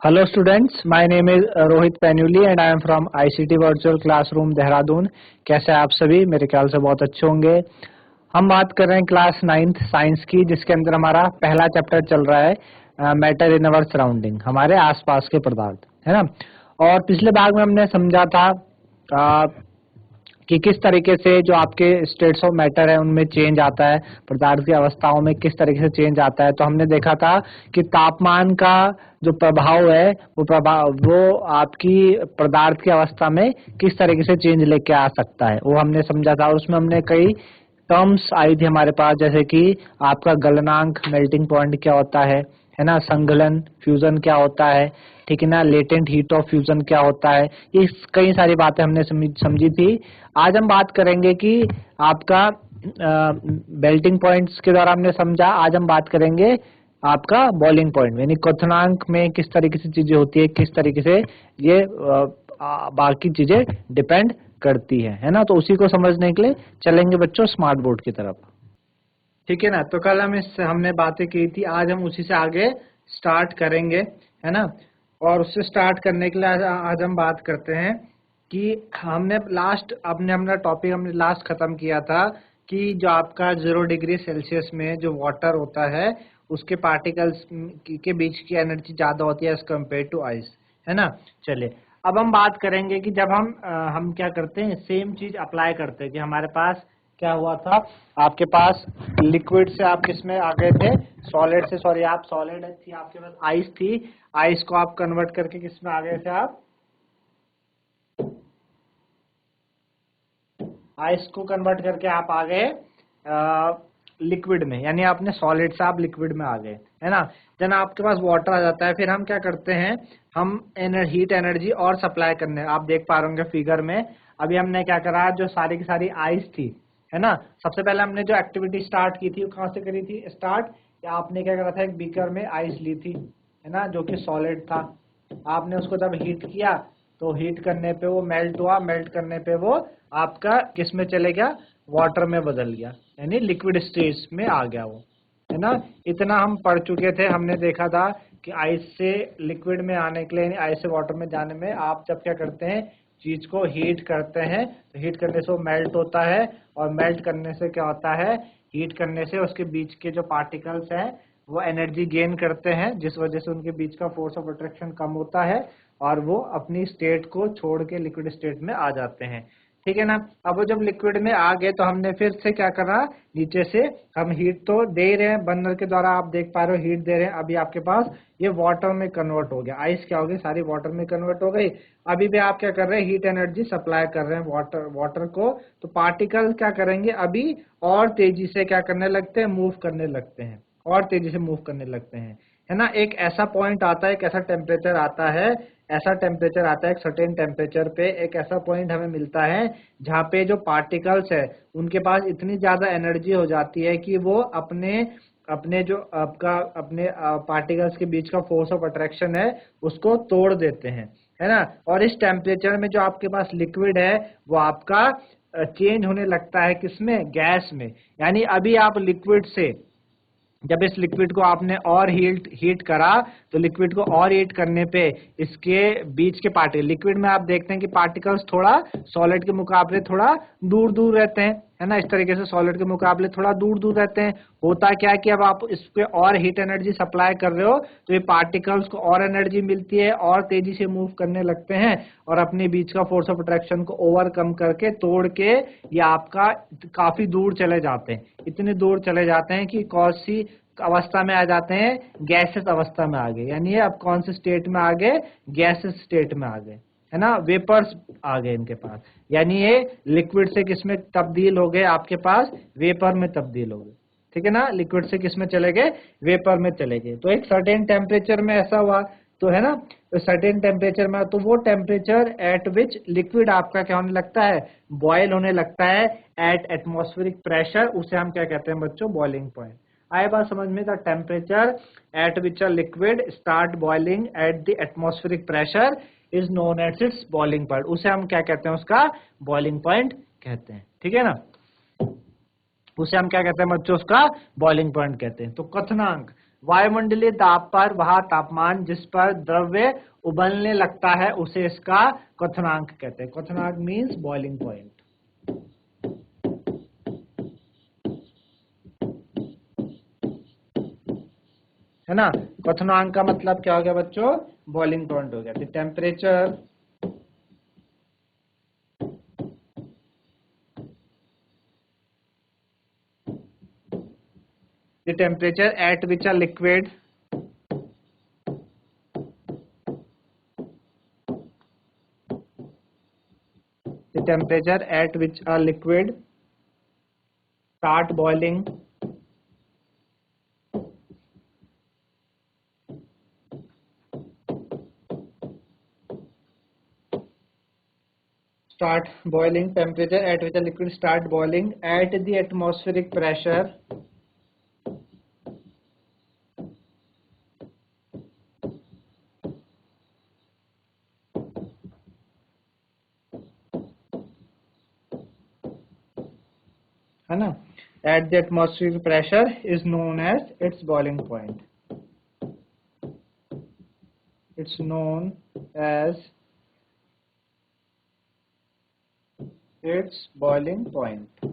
Hello students, my name is Rohit Painuly and I am from ICT virtual classroom Dehradun. कैसे हैं आप सभी? मेरे ख्याल से बहुत अच्छे होंगे। हम बात कर रहे हैं क्लास 9th साइंस की, जिसके अंदर हमारा पहला चैप्टर चल रहा है मैटर इन अवर सराउंडिंग, हमारे आसपास के पदार्थ, है ना। और पिछले भाग में हमने समझा था कि किस तरीके से जो आपके स्टेट्स ऑफ मैटर है उनमें चेंज आता है, पदार्थ की अवस्थाओं में किस तरीके से चेंज आता है। तो हमने देखा था कि तापमान का जो प्रभाव है वो आपकी पदार्थ की अवस्था में किस तरीके से चेंज लेके आ सकता है, वो हमने समझा था। और उसमें हमने कई टर्म्स आई थी हमारे पास, जैसे कि आपका गलनांक, मेल्टिंग पॉइंट क्या होता है ना, संघलन, फ्यूजन क्या होता है, ठीक है ना, लेटेंट हीट ऑफ फ्यूजन क्या होता है। ये कई सारी बातें हमने समझी थी। आज हम बात करेंगे कि आपका मेल्टिंग पॉइंट्स के द्वारा हमने समझा। आज हम बात करेंगे आपका बॉइलिंग पॉइंट, यानी क्वथनांक में किस तरीके से चीजें होती है, किस तरीके से ये बाकी चीजें डिपेंड करती है ना। तो उसी को समझने के लिए चलेंगे बच्चों स्मार्ट बोर्ड की तरफ, ठीक है ना। तो कल हमने बातें की थी, आज हम उसी से आगे स्टार्ट करेंगे, है ना। और उससे स्टार्ट करने के लिए आज हम बात करते हैं कि अपना टॉपिक हमने लास्ट खत्म किया था कि जो आपका 0 डिग्री सेल्सियस में जो वाटर होता है उसके पार्टिकल्स के बीच की एनर्जी ज्यादा होती है एज कम्पेयर टू आइस, है ना। चलिए अब हम बात करेंगे कि जब हम क्या करते हैं, सेम चीज अप्लाई करते हैं कि हमारे पास क्या हुआ था, आपके पास लिक्विड से आप किस में आ गए थे, सॉलिड से, सॉरी आप सॉलिड थी, आपके पास आइस थी, आइस को आप कन्वर्ट करके किस में आ गए थे, आप आइस को कन्वर्ट करके आप आ गए लिक्विड में, यानी आपने सॉलिड से आप लिक्विड में आ गए, है ना। जब आपके पास वाटर आ जाता है, फिर हम क्या करते हैं, हम हीट एनर्जी और सप्लाई करने, आप देख पा रहे होंगे फिगर में, अभी हमने क्या करा, जो सारी की सारी आइस थी, है ना। सबसे पहले हमने जो एक्टिविटी स्टार्ट की थी वो कहाँ से करी थी स्टार्ट, या आपने क्या करा था, एक बीकर में आइस ली थी, है ना, जो कि सॉलिड था। आपने उसको जब हीट किया तो हीट करने पे वो मेल्ट हुआ, मेल्ट करने पे वो आपका किस में चले गया, वाटर में बदल गया, यानी लिक्विड स्टेज में आ गया वो, है ना। इतना हम पढ़ चुके थे, हमने देखा था कि आइस से लिक्विड में आने के लिए, आइस से वाटर में जाने में आप जब क्या करते हैं, चीज को हीट करते हैं, तो हीट करने से वो मेल्ट होता है, और मेल्ट करने से क्या होता है, हीट करने से उसके बीच के जो पार्टिकल्स हैं वो एनर्जी गेन करते हैं, जिस वजह से उनके बीच का फोर्स ऑफ अट्रैक्शन कम होता है और वो अपनी स्टेट को छोड़ के लिक्विड स्टेट में आ जाते हैं, ठीक है ना। अब वो जब लिक्विड में आ गए तो हमने फिर से क्या करा, नीचे से हम हीट तो दे रहे हैं, बर्नर के द्वारा आप देख पा रहे हो हीट दे रहे हैं, अभी आपके पास ये वाटर में कन्वर्ट हो गया, आइस क्या हो गई, सारी वाटर में कन्वर्ट हो गई। अभी भी आप क्या कर रहे हैं, हीट एनर्जी सप्लाई कर रहे हैं वाटर को, तो पार्टिकल क्या करेंगे, अभी और तेजी से क्या करने लगते हैं, मूव करने लगते हैं, और तेजी से मूव करने लगते हैं, है ना। एक ऐसा पॉइंट आता है, एक ऐसा टेम्परेचर आता है, एक सर्टेन टेम्परेचर पे एक ऐसा पॉइंट हमें मिलता है जहाँ पे जो पार्टिकल्स है उनके पास इतनी ज्यादा एनर्जी हो जाती है कि वो अपने अपने जो आपका अपने पार्टिकल्स के बीच का फोर्स ऑफ अट्रैक्शन है उसको तोड़ देते हैं, है ना। और इस टेम्परेचर में जो आपके पास लिक्विड है वो आपका चेंज होने लगता है किसमें, गैस में। यानी अभी आप लिक्विड से जब इस लिक्विड को आपने और हीट करा, तो लिक्विड को और हीट करने पे इसके बीच के पार्टिकल, लिक्विड में आप देखते हैं कि पार्टिकल्स थोड़ा सॉलिड के मुकाबले थोड़ा दूर दूर रहते हैं, है ना। इस तरीके से सॉलिड के मुकाबले थोड़ा दूर दूर रहते हैं। होता क्या है कि अब आप इस पे और हीट एनर्जी सप्लाई कर रहे हो तो ये पार्टिकल्स को और एनर्जी मिलती है, और तेजी से मूव करने लगते हैं, और अपने बीच का फोर्स ऑफ अट्रैक्शन को ओवरकम करके, तोड़ के ये आपका काफी दूर चले जाते हैं, इतने दूर चले जाते हैं कि कौन सी अवस्था में आ जाते हैं, गैसेस अवस्था में आ गए। यानी ये अब कौन से स्टेट में आ गए, गैसेस स्टेट में आ गए, है ना, वेपर्स आ गए इनके पास। यानी ये लिक्विड से किसमें तब्दील हो गए, आपके पास वेपर में तब्दील हो गए, ठीक है ना। लिक्विड से किसमें चले गए, वेपर में चले गए। तो एक सर्टेन टेम्परेचर में ऐसा हुआ, तो है ना, तो सर्टेन टेम्परेचर में, तो वो टेम्परेचर एट विच लिक्विड आपका क्या होने लगता है, बॉयल होने लगता है एट एटमॉस्फेरिक प्रेशर, उसे हम क्या कहते हैं बच्चों, बॉइलिंग पॉइंट। आए बात समझ में, the temperature at which a liquid start boiling at the atmospheric pressure is known as its boiling point, उसे हम क्या कहते हैं, उसका बॉइलिंग पॉइंट कहते हैं, ठीक है ना। उसे हम क्या कहते हैं बच्चों, उसका बॉइलिंग पॉइंट कहते हैं। तो क्वथनांक, वायुमंडलीय दाब पर वह तापमान जिस पर द्रव्य उबलने लगता है उसे इसका क्वथनांक कहते हैं। क्वथनांक मीन्स बॉइलिंग पॉइंट, है ना। क्वथनांक का मतलब क्या हो गया बच्चों? बॉइलिंग पॉइंट हो गया। The temperature at which a liquid start boiling temperature at which a liquid start boiling at the atmospheric pressure है ना, at the atmospheric pressure is known as its boiling point. It's known as its boiling point,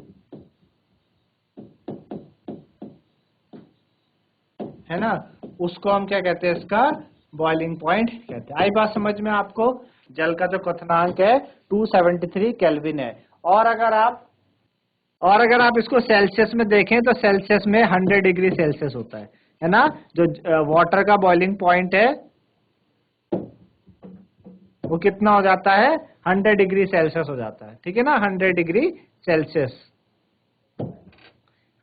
है ना। उसको हम क्या कहते हैं? इसका बॉइलिंग पॉइंट कहते हैं। आई बात समझ में आपको? जल का जो क्वथनांक है 273 केल्विन है। और अगर आप इसको सेल्सियस में देखें तो सेल्सियस में 100 डिग्री सेल्सियस होता है ना। जो वाटर का बॉइलिंग पॉइंट है वो कितना हो जाता है? 100 डिग्री सेल्सियस हो जाता है, ठीक है ना, 100 डिग्री सेल्सियस,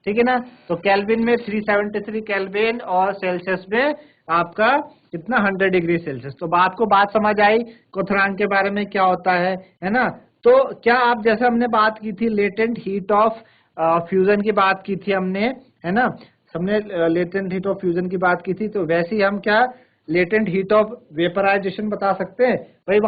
ठीक है ना। तो केल्विन में 373 केल्विन और सेल्सियस में आपका कितना? 100 डिग्री सेल्सियस। तो आपको बात समझ आई क्वथनांक के बारे में क्या होता है ना। तो क्या आप, जैसे हमने बात की थी लेटेंट हीट ऑफ फ्यूजन की बात की थी हमने, है ना, हमने लेटेंट हीट ऑफ फ्यूजन की बात की थी, तो वैसे ही हम क्या लेटेंट हीट ऑफ वेपराइजेशन बता सकते हैं भाई।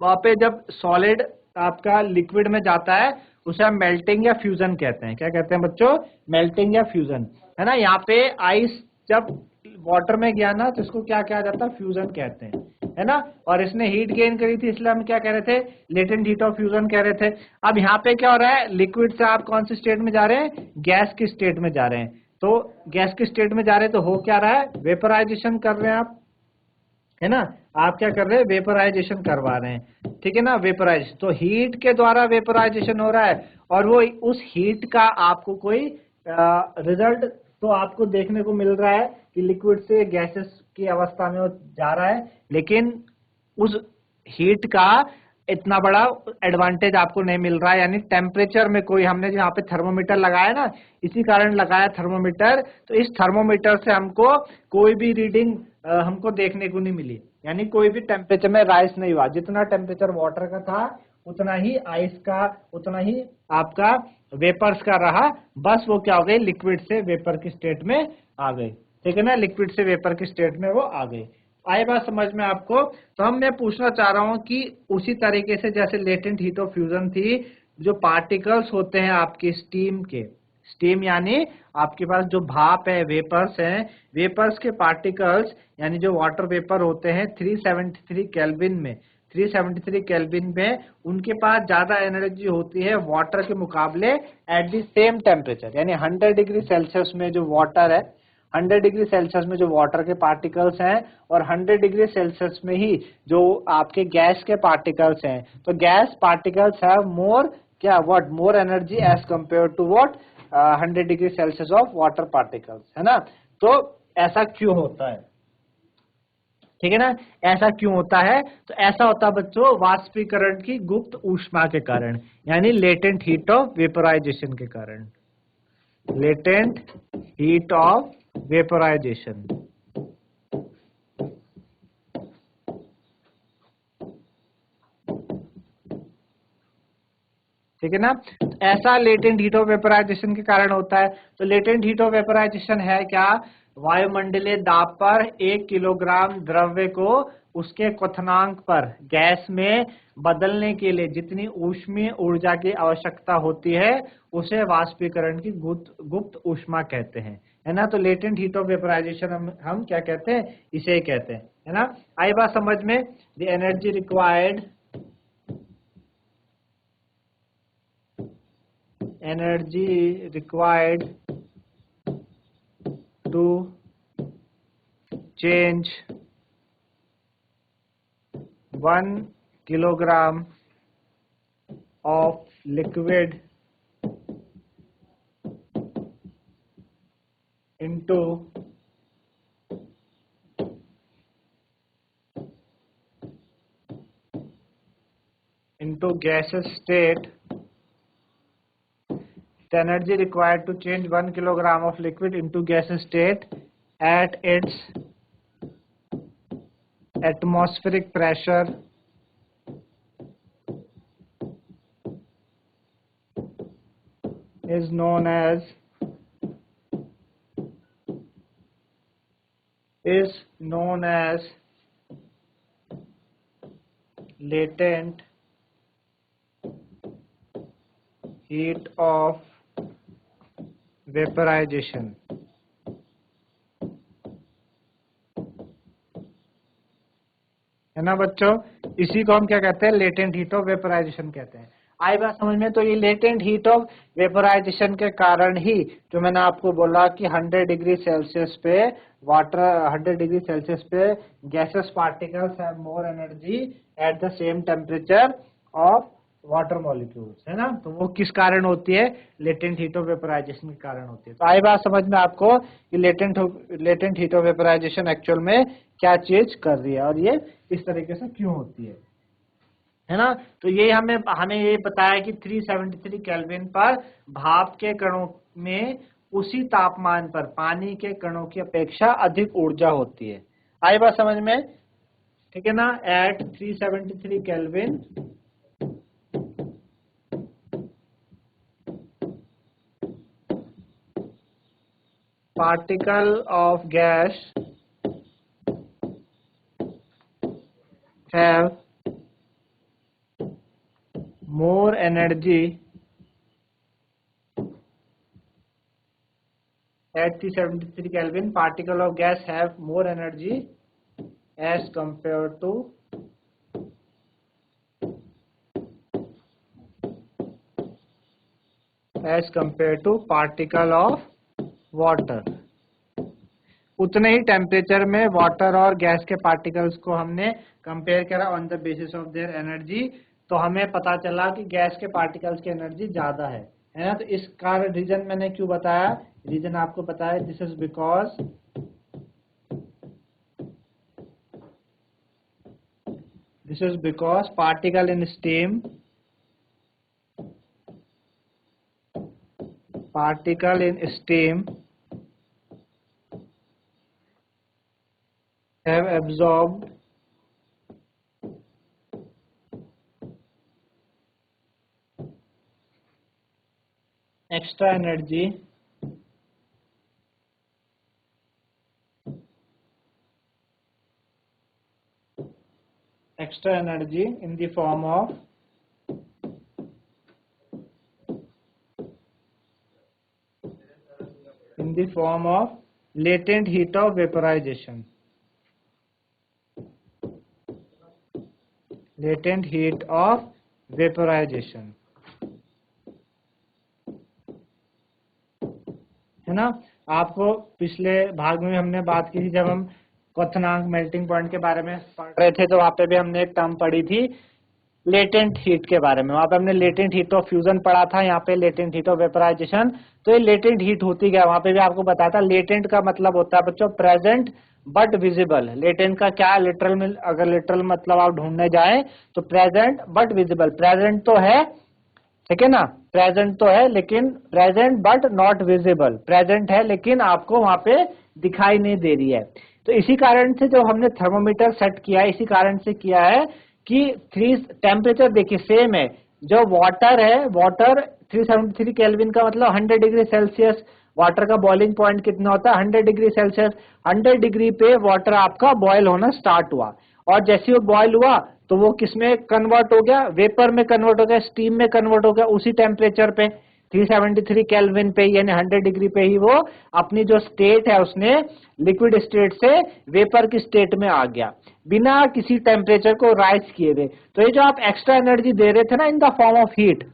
वहां पे जब सॉलिड आपका लिक्विड में जाता है उसे हम मेल्टिंग या फ्यूजन कहते हैं। क्या कहते हैं बच्चों? मेल्टिंग या फ्यूजन, है ना। यहाँ पे आइस जब वाटर में गया ना तो इसको क्या कहा जाता है? फ्यूजन कहते हैं, है ना। और इसने हीट गेन करी थी इसलिए हम क्या कह रहे थे? लेटेंट हीट ऑफ फ्यूजन कह रहे थे। अब यहाँ पे क्या हो रहा है? लिक्विड से आप कौन सी स्टेट में जा रहे हैं? गैस की स्टेट में जा रहे हैं। तो गैस की स्टेट में जा रहे हैं तो हो क्या रहा है? वेपराइजेशन कर रहे हैं आप, है ना। आप क्या कर रहे हैं? वेपराइजेशन करवा रहे हैं, ठीक है ना। वेपराइजेशन तो हीट के द्वारा वेपराइजेशन हो रहा है और वो उस हीट का आपको कोई रिजल्ट तो आपको देखने को मिल रहा है कि लिक्विड से गैसेस की अवस्था में वो जा रहा है, लेकिन उस हीट का इतना बड़ा एडवांटेज आपको नहीं मिल रहा है। यानी टेम्परेचर में कोई, हमने यहाँ पे थर्मोमीटर लगाया ना, इसी कारण लगाया थर्मोमीटर, तो इस थर्मोमीटर से हमको कोई भी रीडिंग हमको देखने को नहीं मिली। यानी कोई भी टेम्परेचर में राइज नहीं हुआ। जितना टेम्परेचर वाटर का था उतना ही आइस का, उतना ही आपका वेपर्स का रहा। बस वो क्या हो गई? लिक्विड से वेपर की स्टेट में आ गई, ठीक है ना। लिक्विड से वेपर की स्टेट में वो आ गई। आई बात समझ में आपको? तो मैं पूछना चाह रहा हूं कि उसी तरीके से जैसे लेटेंट हीट ऑफ फ्यूजन थी, जो पार्टिकल्स होते हैं आपके स्टीम के, स्टीम यानी आपके पास जो भाप है, वेपर्स हैं, वेपर्स के पार्टिकल्स यानी जो वाटर वेपर होते हैं 373 केल्विन में, 373 केल्विन में उनके पास ज्यादा एनर्जी होती है वाटर के मुकाबले एट द सेम टेम्परेचर। यानी 100 डिग्री सेल्सियस में जो वाटर है, 100 डिग्री सेल्सियस में जो वाटर के पार्टिकल्स हैं और 100 डिग्री सेल्सियस में ही जो आपके गैस के पार्टिकल्स हैं, तो गैस पार्टिकल्स हैव मोर क्या, what, more energy as compare to what 100 degree Celsius of water particles, है ना। तो ऐसा क्यों होता है? ठीक है ना, ऐसा क्यों होता है? तो ऐसा होता है बच्चों वाष्पीकरण की गुप्त ऊष्मा के कारण, यानी लेटेंट हीट ऑफ वेपोराइजेशन के कारण। लेटेंट हीट ऑफ वेपोराइजेशन, ठीक है ना। ऐसा लेटेंट हीट ऑफ वेपोराइजेशन के कारण होता है। तो लेटेंट हीट ऑफ वेपोराइजेशन है क्या? वायुमंडलीय दाब पर 1 किलोग्राम द्रव्य को उसके क्वथनांक पर गैस में बदलने के लिए जितनी ऊष्मीय ऊर्जा की आवश्यकता होती है उसे वाष्पीकरण की गुप्त ऊष्मा कहते हैं। है ना। तो लेटेंट हीट ऑफ वेपराइजेशन हम क्या कहते हैं, इसे ही कहते हैं, है ना। आई बात समझ में। The energy required to change 1 kilogram of liquid into gaseous state. The energy required to change 1 kilogram of liquid into gaseous state at its atmospheric pressure is known as latent heat of vaporization. है ना बच्चों, इसी को हम क्या कहते हैं, latent heat of vaporisation कहते हैं। आई बात समझ में। तो ये लेटेंट हीट ऑफ वेपोराइजेशन के कारण ही जो मैंने आपको बोला कि 100 डिग्री सेल्सियस पे वाटर, 100 डिग्री सेल्सियस पे gases particles have more energy at the same temperature of water molecules, है ना। तो वो किस कारण होती है, लेटेंट हीट ऑफ वेपोराइजेशन के कारण होती है। तो आई बात समझ में आपको कि latent heat of vaporisation actual में क्या चीज कर रही है और ये इस तरीके से क्यों होती है ना। तो ये हमें ये बताया कि 373 केल्विन पर भाप के कणों में उसी तापमान पर पानी के कणों की अपेक्षा अधिक ऊर्जा होती है। आई बात समझ में, ठीक है ना। At 373 kelvin particle of gas have more energy at 373 Kelvin. Particle of gas have more energy as compared to particle of water. उतने ही टेम्परेचर में वाटर और गैस के पार्टिकल्स को हमने कंपेयर करा on the basis of their energy, तो हमें पता चला कि गैस के पार्टिकल्स की एनर्जी ज्यादा है ना। तो इसका रीजन मैंने क्यों बताया, रीजन आपको बताया, this is because particle in steam have absorbed extra energy in the form of latent heat of vaporization. है ना। आपको पिछले भाग में हमने बात की थी, जब हम क्वथनांक मेल्टिंग पॉइंट के बारे में पढ़ रहे थे, तो वहां पे भी हमने एक टर्म पढ़ी थी लेटेंट हीट के बारे में। वहां पे हमने लेटेंट हीट ऑफ फ्यूजन पढ़ा था, यहाँ पे लेटेंट हीट ऑफ वेपोराइजेशन। तो ये लेटेंट हीट होती क्या, वहां पे भी आपको बताया था। लेटेंट का मतलब होता है बच्चों प्रेजेंट बट विजिबल। लेटेंट का क्या, लिटरल में अगर लिटरल मतलब आप ढूंढने जाए तो प्रेजेंट बट विजिबल। प्रेजेंट तो है, ठीक है ना, प्रेजेंट तो है लेकिन present but not visible. Present है लेकिन आपको वहां पे दिखाई नहीं दे रही है। तो इसी कारण से जो हमने थर्मोमीटर सेट किया है, इसी कारण से किया है कि टेम्परेचर देखिए सेम है। जो वाटर है, वाटर 373 केल्विन का मतलब 100 डिग्री सेल्सियस। वाटर का बॉइलिंग पॉइंट कितना होता है, 100 डिग्री सेल्सियस। 100 डिग्री पे वाटर आपका बॉयल होना स्टार्ट हुआ, और जैसे वो बॉयल हुआ तो वो किस में कन्वर्ट हो गया, वेपर में कन्वर्ट हो गया, स्टीम में कन्वर्ट हो गया उसी टेम्परेचर पे। 373 केल्विन पे यानी 100 डिग्री पे ही वो अपनी जो स्टेट है उसने लिक्विड स्टेट से वेपर की स्टेट में आ गया बिना किसी टेम्परेचर को राइज किए हुए। तो ये जो आप एक्स्ट्रा एनर्जी दे रहे थे ना in the form of heat,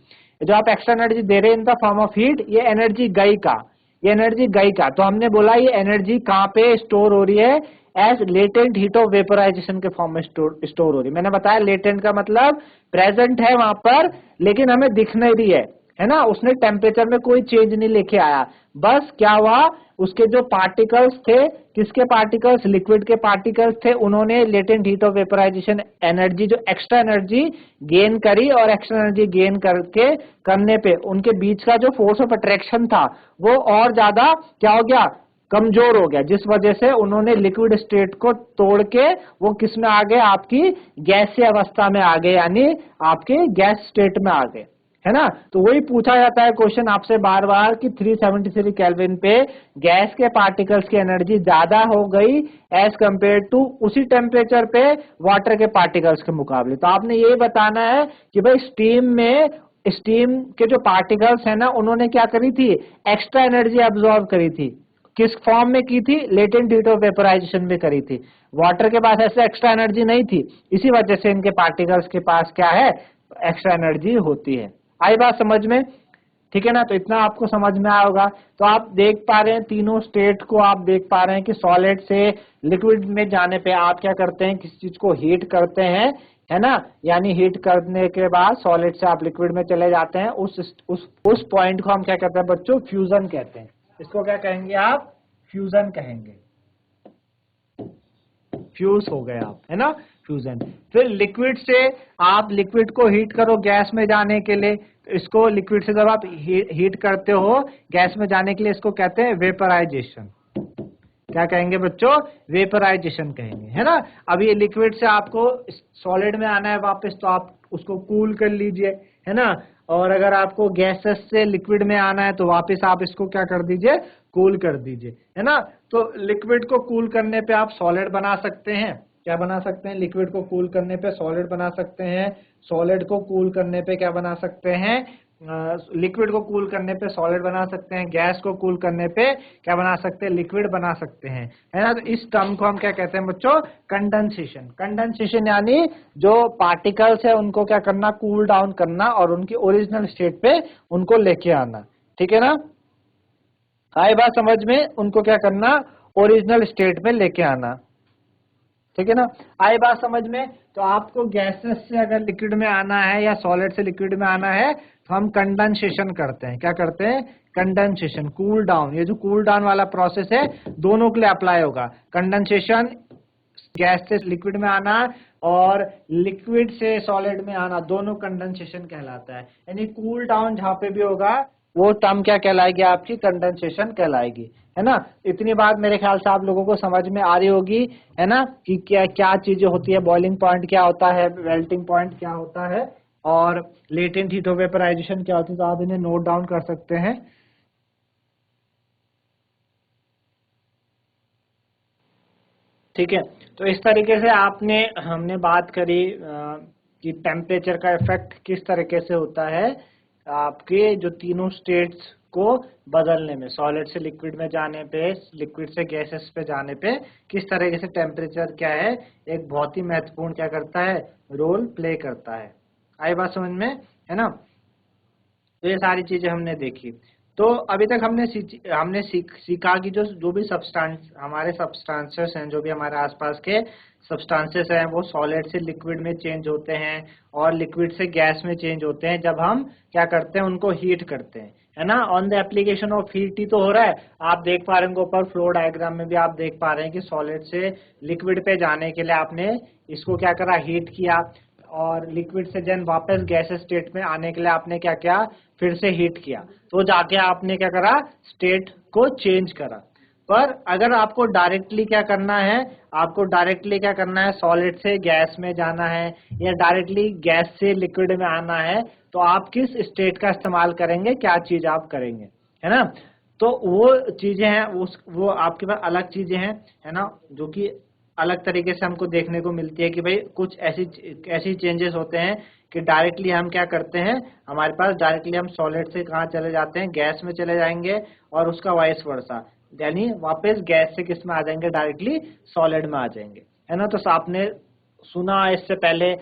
जो आप एक्स्ट्रा एनर्जी दे रहे हैं in the form of heat, ये एनर्जी गई का, ये एनर्जी गई का। तो हमने बोला ये एनर्जी कहाँ पे स्टोर हो रही है, as latent heat of vaporisation के फॉर्म में स्टोर हो रही है। मैंने बताया लेटेंट का मतलब प्रेजेंट है वहां पर लेकिन हमें दिख नहीं रही है ना, उसने टेम्परेचर में कोई चेंज नहीं लेके आया। बस क्या हुआ, उसके जो पार्टिकल्स थे, किसके पार्टिकल्स, लिक्विड के पार्टिकल्स थे, उन्होंने latent heat of vaporisation energy जो एक्स्ट्रा एनर्जी गेन करी और एक्स्ट्रा एनर्जी गेन करके करने पे उनके बीच का जो फोर्स ऑफ अट्रैक्शन था वो और ज्यादा क्या हो गया, कमजोर हो गया, जिस वजह से उन्होंने लिक्विड स्टेट को तोड़ के वो किस में आ गए, आपकी गैसीय अवस्था में आ गए, यानी आपके गैस स्टेट में आ गए, है ना। तो वही पूछा जाता है क्वेश्चन आपसे बार बार कि 373 केल्विन पे गैस के पार्टिकल्स की एनर्जी ज्यादा हो गई एज कंपेयर टू उसी टेम्परेचर पे वाटर के पार्टिकल्स के मुकाबले। तो आपने ये बताना है कि भाई स्टीम के जो पार्टिकल्स है ना उन्होंने क्या करी थी, एक्स्ट्रा एनर्जी एब्जॉर्ब करी थी, किस फॉर्म में की थी, लेटेंट हीट ऑफ वेपोराइजेशन में करी थी। वाटर के पास ऐसे एक्स्ट्रा एनर्जी नहीं थी, इसी वजह से इनके पार्टिकल्स के पास क्या है, एक्स्ट्रा एनर्जी होती है। आई बात समझ में, ठीक है ना। तो इतना आपको समझ में आया होगा। तो आप देख पा रहे हैं तीनों स्टेट को, आप देख पा रहे हैं कि सॉलिड से लिक्विड में जाने पे आप क्या करते हैं, किसी चीज को हीट करते हैं, है ना, यानी हीट करने के बाद सॉलिड से आप लिक्विड में चले जाते हैं। उस पॉइंट को हम क्या कहते हैं बच्चों, फ्यूजन कहते हैं। इसको क्या कहेंगे आप, फ्यूजन कहेंगे, फ्यूज हो गए आप, है ना, फ्यूजन। फिर लिक्विड से आप लिक्विड को हीट करो गैस में जाने के लिए, इसको लिक्विड से जब आप हीट करते हो गैस में जाने के लिए, इसको कहते हैं वेपराइजेशन। क्या कहेंगे बच्चों, वेपराइजेशन कहेंगे, है ना। अब ये लिक्विड से आपको सॉलिड में आना है वापस, तो आप उसको कूल कर लीजिए, है ना। और अगर आपको गैसेस से लिक्विड में आना है तो वापस आप इसको क्या कर दीजिए, कूल कर दीजिए, है ना। तो लिक्विड को कूल करने पे आप सॉलिड बना सकते हैं, क्या बना सकते हैं, लिक्विड को कूल करने पे सॉलिड बना सकते हैं, सॉलिड को कूल करने पे क्या बना सकते हैं, लिक्विड को कूल करने पे सॉलिड बना सकते हैं, गैस को कूल करने पे क्या बना सकते हैं, लिक्विड बना सकते हैं, है ना। तो इस टर्म को हम क्या कहते हैं बच्चों, कंडेंसेशन। कंडेंसेशन यानी जो पार्टिकल्स है उनको क्या करना, कूल डाउन करना और उनकी ओरिजिनल स्टेट पे उनको लेके आना, ठीक है ना। आई बात समझ में, उनको क्या करना, ओरिजिनल स्टेट में लेके आना, ठीक है ना। आई बात समझ में। तो आपको गैसेस से अगर लिक्विड में आना है या सॉलिड से लिक्विड में आना है तो हम कंडेंसेशन करते हैं, क्या करते हैं, कंडेंसेशन, कूल डाउन। ये जो कूल डाउन वाला प्रोसेस है दोनों के लिए अप्लाई होगा, कंडेंसेशन गैस से लिक्विड में आना और लिक्विड से सॉलिड में आना, दोनों कंडेंसेशन कहलाता है। यानी कूल डाउन जहां पे भी होगा वो टर्म क्या कहलाएगी, आपकी कंडेंसेशन कहलाएगी, है ना। इतनी बात मेरे ख्याल से आप लोगों को समझ में आ रही होगी, है ना, कि क्या क्या चीजें होती है, बॉइलिंग पॉइंट क्या होता है, मेल्टिंग पॉइंट क्या होता है और लेटेंट हीट ऑफ वेपराइजेशन क्या होती है। तो आप इन्हें नोट डाउन कर सकते हैं। ठीक है, तो इस तरीके से हमने बात करी कि टेम्परेचर का इफेक्ट किस तरीके से होता है आपके जो तीनों स्टेट्स को बदलने में, सॉलिड से लिक्विड में जाने पे, लिक्विड से गैसेस पे जाने पे किस तरीके से टेम्परेचर क्या है, एक बहुत ही महत्वपूर्ण क्या करता है, रोल प्ले करता है। आई बात समझ में, है ना। तो ये सारी चीजें हमने देखी। तो अभी तक हमने सीखा कि जो भी हमारे सब्सटेंसेस हैं, जो भी हमारे आसपास के सब्सटेंसेस हैं, वो सॉलिड से लिक्विड में चेंज होते हैं और लिक्विड से गैस में चेंज होते हैं जब हम क्या करते हैं, उनको हीट करते हैं, है ना। On the application of heat ही तो हो रहा है। आप देख पा रहे हैं ऊपर फ्लो डायग्राम में भी आप देख पा रहे हैं कि सॉलिड से लिक्विड पे जाने के लिए आपने इसको क्या करा, हीट किया, और लिक्विड से जन वापस गैस स्टेट में आने के लिए आपने क्या किया, फिर से हीट किया, तो जाके आपने क्या करा, स्टेट को चेंज करा। पर अगर आपको डायरेक्टली क्या करना है, आपको डायरेक्टली क्या करना है, सॉलिड से गैस में जाना है या डायरेक्टली गैस से लिक्विड में आना है, तो आप किस स्टेट का इस्तेमाल करेंगे, क्या चीज आप करेंगे, है ना। तो वो चीजें हैं, वो आपके पास अलग चीजें हैं, है ना, जो कि अलग तरीके से हमको देखने को मिलती है कि भाई कुछ ऐसी चेंजेस होते हैं कि डायरेक्टली हम क्या करते हैं, हमारे पास डायरेक्टली हम सॉलिड से कहाँ चले जाते हैं, गैस में चले जाएंगे, और उसका वाइस वर्सा, यानी वापस गैस से किस में आ जाएंगे, डायरेक्टली सॉलिड में आ जाएंगे, है ना। तो आपने सुना इससे पहले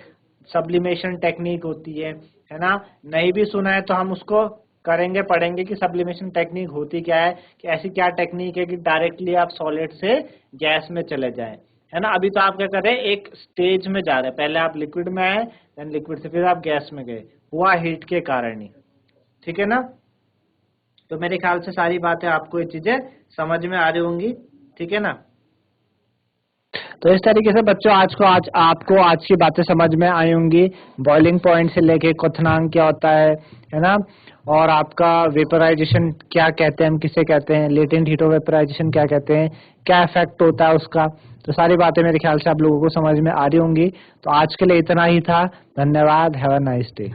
सब्लिमेशन टेक्निक होती है ना। नहीं भी सुना है तो हम उसको करेंगे, पढ़ेंगे कि सब्लिमेशन टेक्निक होती क्या है, कि ऐसी क्या टेक्निक है कि डायरेक्टली आप सॉलिड से गैस में चले जाएं, है ना। अभी तो आप क्या कर रहे हैं, एक स्टेज में जा रहे हैं, पहले आप लिक्विड में आए, देन लिक्विड से फिर आप गैस में गए, हुआ हीट के कारण ही, ठीक है ना। तो मेरे ख्याल से सारी बातें आपको ये चीजें समझ में आ रही होंगी, ठीक है ना। तो इस तरीके से बच्चों आपको आज की बातें समझ में आई होंगी, बॉइलिंग पॉइंट से लेके क्वथनांक क्या होता है ना, और आपका वेपराइजेशन क्या कहते हैं, हम किसे कहते हैं, लेटेंट हीट ऑफ वेपराइजेशन क्या कहते हैं, क्या इफेक्ट होता है उसका। तो सारी बातें मेरे ख्याल से आप लोगों को समझ में आ रही होंगी। तो आज के लिए इतना ही था, धन्यवाद, हैव अ नाइस डे।